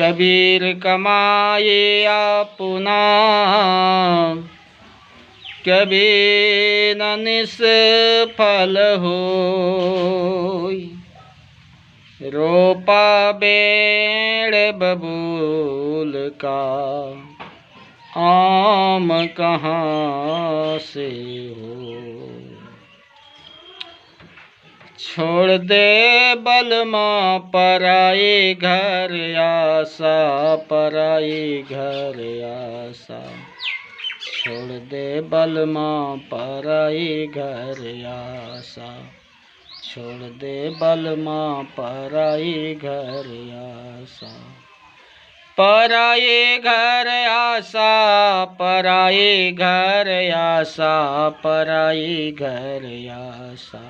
कबीर कमाए अपना कभी न निष्फल होई। रोपा बेड़ बबूल का आम कहाँ से हो। छोड़ दे बलमा पराए घर आशा, पराए घर आशा। छोड़ दे बलमा पराए घर आशा। छोड़ दे बलमा पराए घर आशा। पराए घर आशा, पराए घर आशा, पराए घर आशा।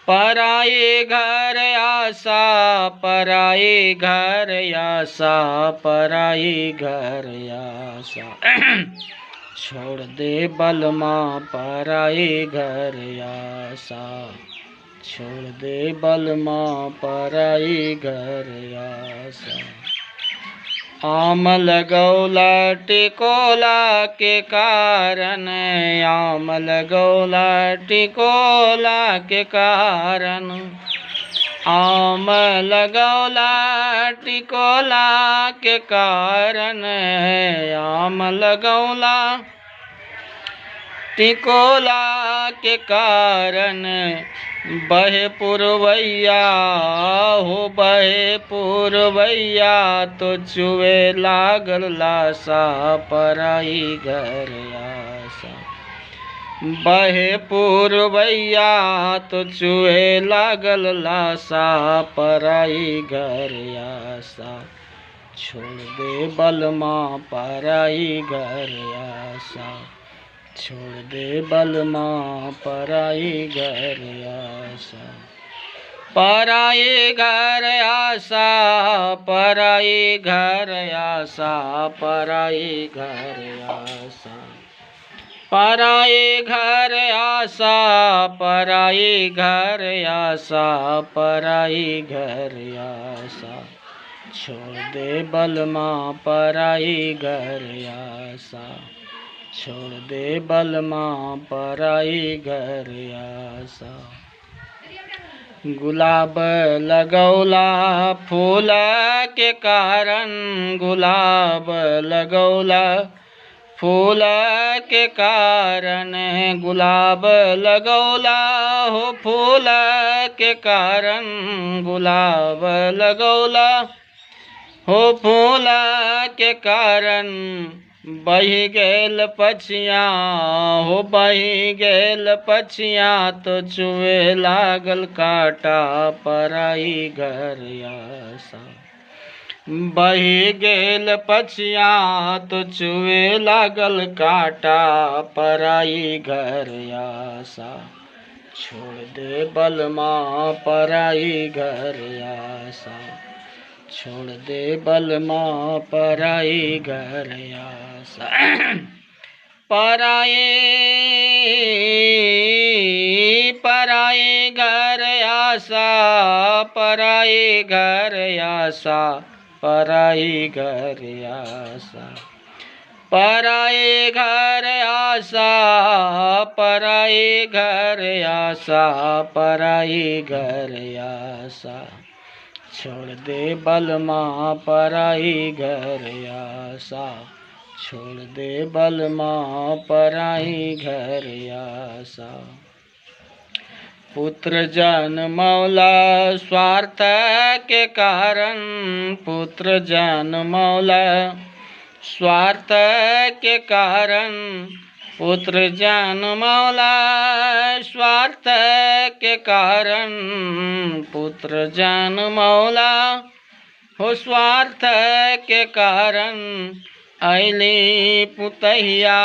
पराए घर आशा, पराए घर आशा, पराए घर आशा। छोड़ दे बलमा पराए घर आशा। छोड़ दे बलमा पराए घर आशा। आम लगौला टिकोला के कारण, आम लगौला टिकोला के कारण। आम लगौला टिकोला के कारण, आम लगौला टिकोला के कारण। बहे पुरवैया हो बहे पुरवैया, तो चुए लागल लाशा पराई घर आशा। बहे पुरवैया तो चुए लागल लाशा पराई घर आशा। छोड़ दे बलमा पराई घर आशा। छोड़ दे बलमा पराई घर आशा। पराई घर आशा, पराई घर आशा, पराई घर आशा। पराई घर आशा, पराई घर आशा, पराई घर आशा। छोड़ दे बलमा पराई घर आशा। छोड़ दे बलमा पराई घर आशा। गुलाब लगौला फूल के कारण, गुलाब लगौला फूल के कारण। गुलाब लगौला हो फूल के कारण। गुलाब लगौला हो फूल के कारण। बही गेल पछिया हो बही गेल पछिया, तो चुए लागल काटा पराई घर आशा। बही गेल पछिया तो चुए लागल काटा पराई घर आशा। छोड़ दे बलमा पराई घर आशा। छोड़ दे बलमा पराई घर आशा। पराई पराई घर आशा, पराई घर आशा, पराई घर आशा। पराई घर आशा, पराई घर आशा, पराई घर आशा। छोड़ दे बलमा पराई घर आशा। छोड़ दे बलमा पराई घर आशा। पुत्र जन्मौला स्वार्थ के कारण, पुत्र जन्मौला स्वार्थ के कारण। पुत्र जन्मौला स्वार्थ के कारण। पुत्र जन्मौला हो स्वार्थ के कारण। ऐली पुतहिया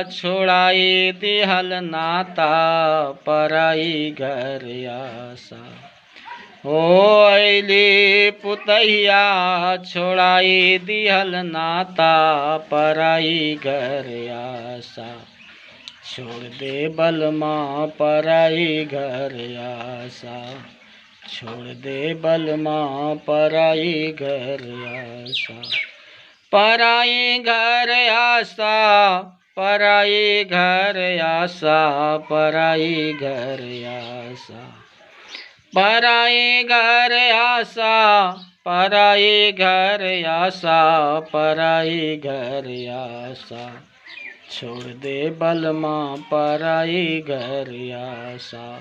छोड़ाई दिहल नाता पराई घर आशा। हो ऐली पुतहिया छोड़ाई दिहल नाता पराई घर आशा। छोड़ दे बलमा पराई घर आशा। छोड़ दे बलमा पराई घर आशा, पराई घर आशा, पराई घर आशा, पराई घर आशा, पराई घर आशा, पराई घर आशा, पराई घर आशा, छोड़ दे बलमा पराई घर आशा,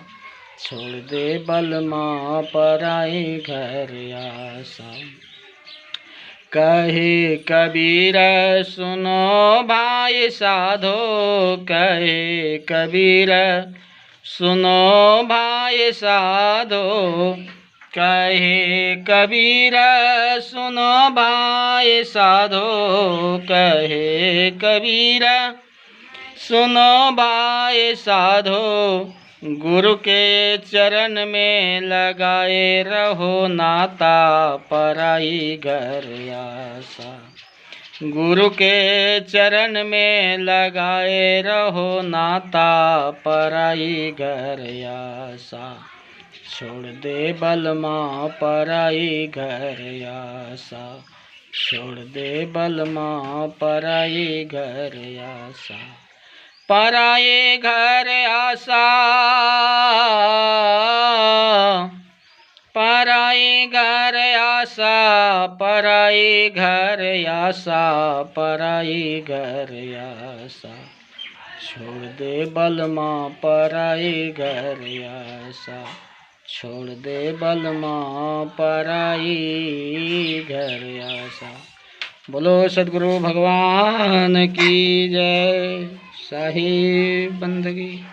छोड़ दे बलमा पराई घर आशा। कहे कबीर सुनो भाई साधो, कहे कबीर सुनो भाई साधो, कहे कबीर सुनो भाई साधो, कहे कबीर सुनो भाई साधो, गुरु के चरण में लगाए रहो नाता, पराई घर आशा, गुरु के चरण में लगाए रहो नाता, पराई घर आशा, छोड़ दे बलमा पराई घर आशा, छोड़ दे बलमा पराई घर आशा, पराई घर आशा, पराई घर आशा, पराई घर आशा, पराई घर आशा, छोड़ दे बलमा पराई घर आशा, छोड़ दे बलमा पराई घर आशा। बोलो सद्गुरु भगवान की जय। साहिब बंदगी।